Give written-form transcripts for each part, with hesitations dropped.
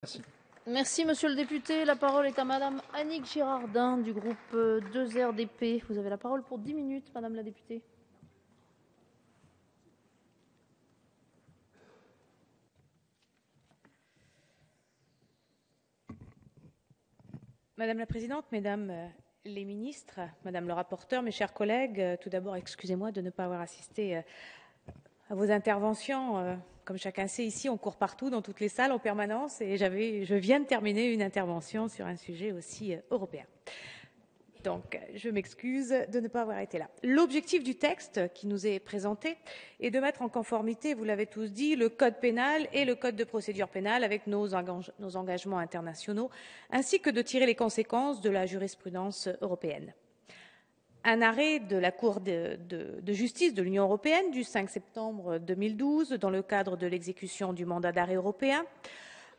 Merci. Merci, monsieur le député. La parole est à madame Annick Girardin du groupe 2RDP. Vous avez la parole pour 10 minutes, madame la députée. Madame la présidente, mesdames les ministres, madame le rapporteur, mes chers collègues, tout d'abord, excusez-moi de ne pas avoir assisté à vos interventions. Comme chacun sait, ici, on court partout, dans toutes les salles, en permanence, et je viens de terminer une intervention sur un sujet aussi européen. Donc, je m'excuse de ne pas avoir été là. L'objectif du texte qui nous est présenté est de mettre en conformité, vous l'avez tous dit, le code pénal et le code de procédure pénale avec nos engagements internationaux, ainsi que de tirer les conséquences de la jurisprudence européenne. Un arrêt de la Cour de justice de l'Union européenne du 5 septembre 2012, dans le cadre de l'exécution du mandat d'arrêt européen,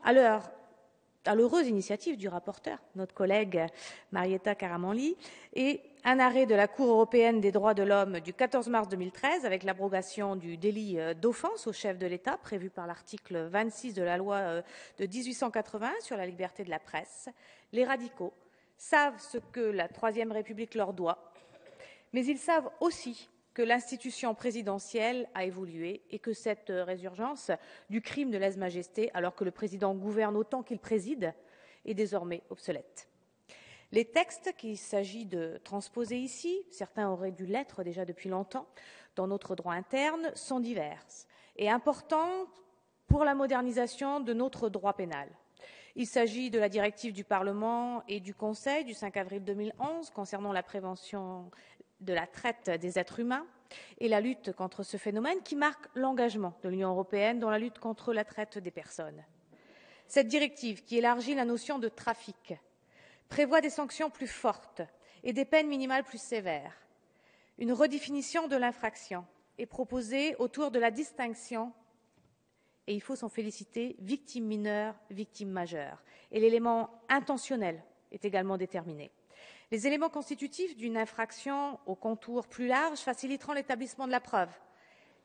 à l'heureuse initiative du rapporteur, notre collègue Marietta Karamanli, et un arrêt de la Cour européenne des droits de l'homme du 14 mars 2013 avec l'abrogation du délit d'offense au chef de l'État prévu par l'article 26 de la loi de 1880 sur la liberté de la presse. Les radicaux savent ce que la Troisième République leur doit, mais ils savent aussi que l'institution présidentielle a évolué et que cette résurgence du crime de lèse-majesté, alors que le président gouverne autant qu'il préside, est désormais obsolète. Les textes qu'il s'agit de transposer ici, certains auraient dû l'être déjà depuis longtemps, dans notre droit interne, sont divers et importants pour la modernisation de notre droit pénal. Il s'agit de la directive du Parlement et du Conseil du 5 avril 2011 concernant la prévention de la traite des êtres humains et la lutte contre ce phénomène qui marque l'engagement de l'Union européenne dans la lutte contre la traite des personnes. Cette directive, qui élargit la notion de trafic, prévoit des sanctions plus fortes et des peines minimales plus sévères. Une redéfinition de l'infraction est proposée autour de la distinction, et il faut s'en féliciter, victime mineure, victime majeure. Et l'élément intentionnel est également déterminé. Les éléments constitutifs d'une infraction au contour plus large faciliteront l'établissement de la preuve.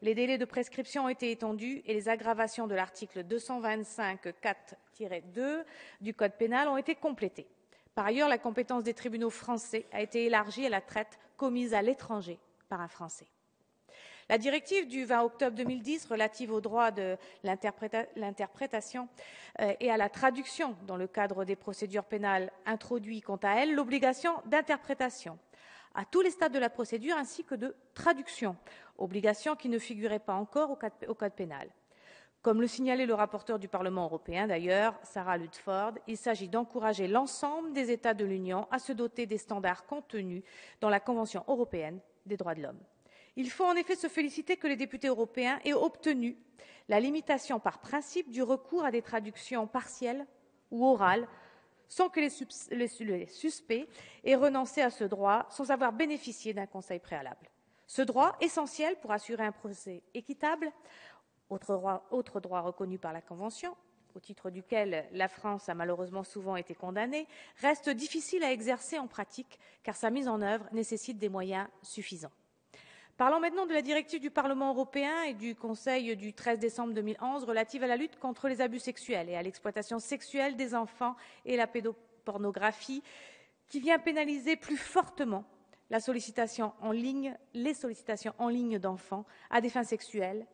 Les délais de prescription ont été étendus et les aggravations de l'article 225-4-2 du Code pénal ont été complétées. Par ailleurs, la compétence des tribunaux français a été élargie à la traite commise à l'étranger par un Français. La directive du 20 octobre 2010 relative au droit de l'interprétation et à la traduction dans le cadre des procédures pénales introduit quant à elle l'obligation d'interprétation à tous les stades de la procédure ainsi que de traduction, obligation qui ne figurait pas encore au code pénal. Comme le signalait le rapporteur du Parlement européen d'ailleurs, Sarah Ludford, il s'agit d'encourager l'ensemble des États de l'Union à se doter des standards contenus dans la Convention européenne des droits de l'homme. Il faut en effet se féliciter que les députés européens aient obtenu la limitation par principe du recours à des traductions partielles ou orales sans que les suspects aient renoncé à ce droit sans avoir bénéficié d'un conseil préalable. Ce droit, essentiel pour assurer un procès équitable, autre droit reconnu par la Convention, au titre duquel la France a malheureusement souvent été condamnée, reste difficile à exercer en pratique car sa mise en œuvre nécessite des moyens suffisants. Parlons maintenant de la directive du Parlement européen et du Conseil du 13 décembre 2011 relative à la lutte contre les abus sexuels et à l'exploitation sexuelle des enfants et la pédopornographie, qui vient pénaliser plus fortement les sollicitations en ligne d'enfants à des fins sexuelles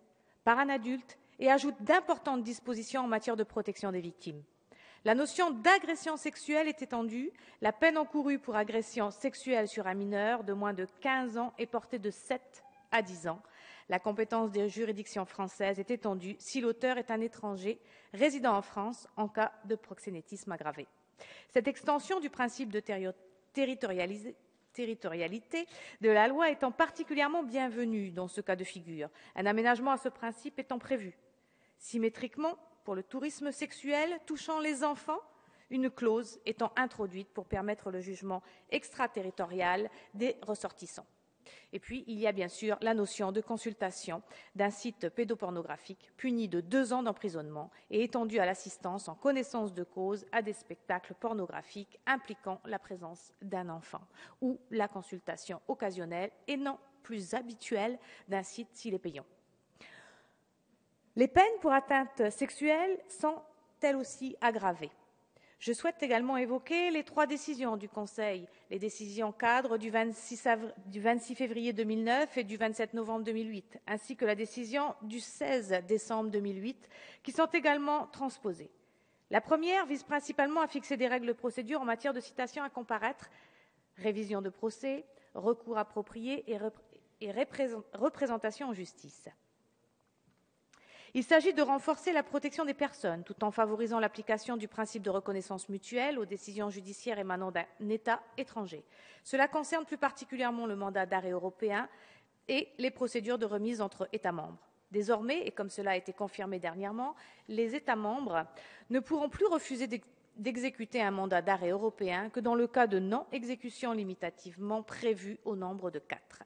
par un adulte et ajoute d'importantes dispositions en matière de protection des victimes. La notion d'agression sexuelle est étendue. La peine encourue pour agression sexuelle sur un mineur de moins de 15 ans est portée de 7 à 10 ans. La compétence des juridictions françaises est étendue si l'auteur est un étranger résidant en France en cas de proxénétisme aggravé. Cette extension du principe de territorialité de la loi étant particulièrement bienvenue dans ce cas de figure, un aménagement à ce principe étant prévu. Symétriquement, pour le tourisme sexuel touchant les enfants, une clause étant introduite pour permettre le jugement extraterritorial des ressortissants. Et puis, il y a bien sûr la notion de consultation d'un site pédopornographique puni de 2 ans d'emprisonnement et étendu à l'assistance en connaissance de cause à des spectacles pornographiques impliquant la présence d'un enfant ou la consultation occasionnelle et non plus habituelle d'un site s'il est payant. Les peines pour atteinte sexuelle sont elle aussi aggravée. Je souhaite également évoquer les 3 décisions du Conseil, les décisions cadres du 26 février 2009 et du 27 novembre 2008, ainsi que la décision du 16 décembre 2008, qui sont également transposées. La première vise principalement à fixer des règles de procédure en matière de citation à comparaître, révision de procès, recours approprié et représentation en justice. Il s'agit de renforcer la protection des personnes tout en favorisant l'application du principe de reconnaissance mutuelle aux décisions judiciaires émanant d'un État étranger. Cela concerne plus particulièrement le mandat d'arrêt européen et les procédures de remise entre États membres. Désormais, et comme cela a été confirmé dernièrement, les États membres ne pourront plus refuser d'exécuter un mandat d'arrêt européen que dans le cas de non-exécution limitativement prévue au nombre de 4.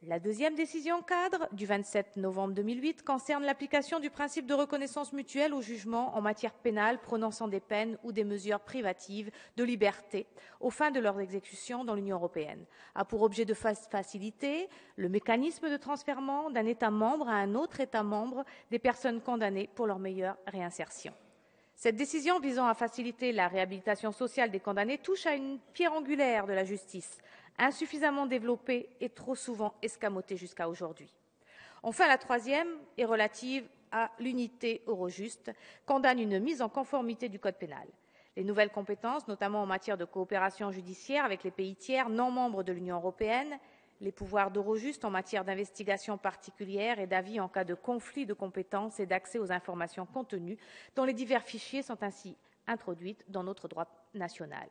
La deuxième décision cadre du 27 novembre 2008 concerne l'application du principe de reconnaissance mutuelle aux jugements en matière pénale prononçant des peines ou des mesures privatives de liberté aux fins de leur exécution dans l'Union européenne, a pour objet de faciliter le mécanisme de transfèrement d'un État membre à un autre État membre des personnes condamnées pour leur meilleure réinsertion. Cette décision visant à faciliter la réhabilitation sociale des condamnés touche à une pierre angulaire de la justice, insuffisamment développée et trop souvent escamotée jusqu'à aujourd'hui. Enfin, la troisième est relative à l'unité Eurojust, condamne une mise en conformité du Code pénal. Les nouvelles compétences, notamment en matière de coopération judiciaire avec les pays tiers non membres de l'Union européenne, les pouvoirs d'Eurojust en matière d'investigation particulière et d'avis en cas de conflit de compétences et d'accès aux informations contenues dont les divers fichiers sont ainsi introduites dans notre droit national.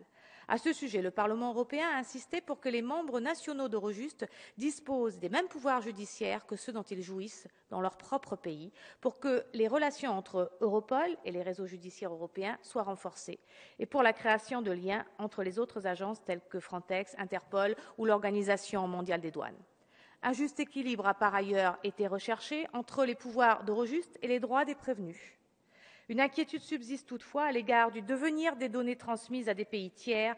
À ce sujet, le Parlement européen a insisté pour que les membres nationaux d'Eurojust disposent des mêmes pouvoirs judiciaires que ceux dont ils jouissent dans leur propre pays, pour que les relations entre Europol et les réseaux judiciaires européens soient renforcées, et pour la création de liens entre les autres agences telles que Frontex, Interpol ou l'Organisation mondiale des douanes. Un juste équilibre a par ailleurs été recherché entre les pouvoirs d'Eurojust et les droits des prévenus. Une inquiétude subsiste toutefois à l'égard du devenir des données transmises à des pays tiers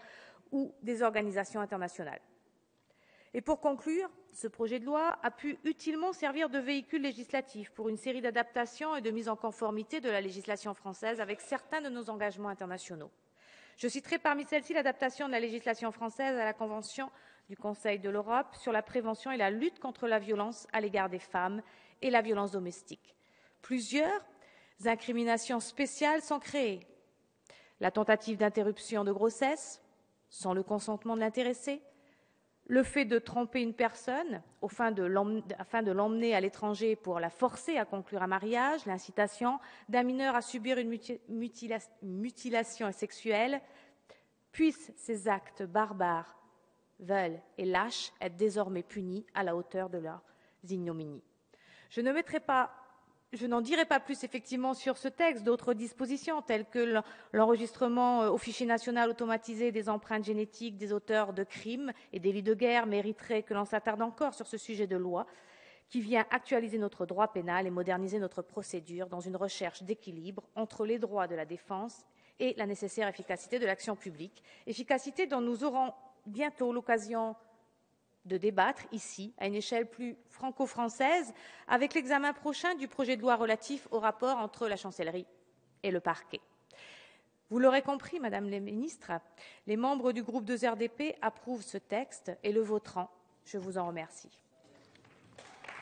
ou des organisations internationales. Et pour conclure, ce projet de loi a pu utilement servir de véhicule législatif pour une série d'adaptations et de mise en conformité de la législation française avec certains de nos engagements internationaux. Je citerai parmi celles-ci l'adaptation de la législation française à la Convention du Conseil de l'Europe sur la prévention et la lutte contre la violence à l'égard des femmes et la violence domestique. Plusieurs incriminations spéciales sont créées. La tentative d'interruption de grossesse, sans le consentement de l'intéressé, le fait de tromper une personne afin de l'emmener à l'étranger pour la forcer à conclure un mariage, l'incitation d'un mineur à subir une mutilation sexuelle, puissent ces actes barbares, veuls et lâches être désormais punis à la hauteur de leurs ignominies. Je n'en dirai pas plus effectivement sur ce texte. D'autres dispositions telles que l'enregistrement au fichier national automatisé des empreintes génétiques des auteurs de crimes et délits de guerre mériteraient que l'on s'attarde encore sur ce sujet de loi qui vient actualiser notre droit pénal et moderniser notre procédure dans une recherche d'équilibre entre les droits de la défense et la nécessaire efficacité de l'action publique, efficacité dont nous aurons bientôt l'occasion de débattre ici, à une échelle plus franco-française, avec l'examen prochain du projet de loi relatif au rapport entre la chancellerie et le parquet. Vous l'aurez compris, Madame la Ministre, les membres du groupe 2 RDP approuvent ce texte et le voteront. Je vous en remercie.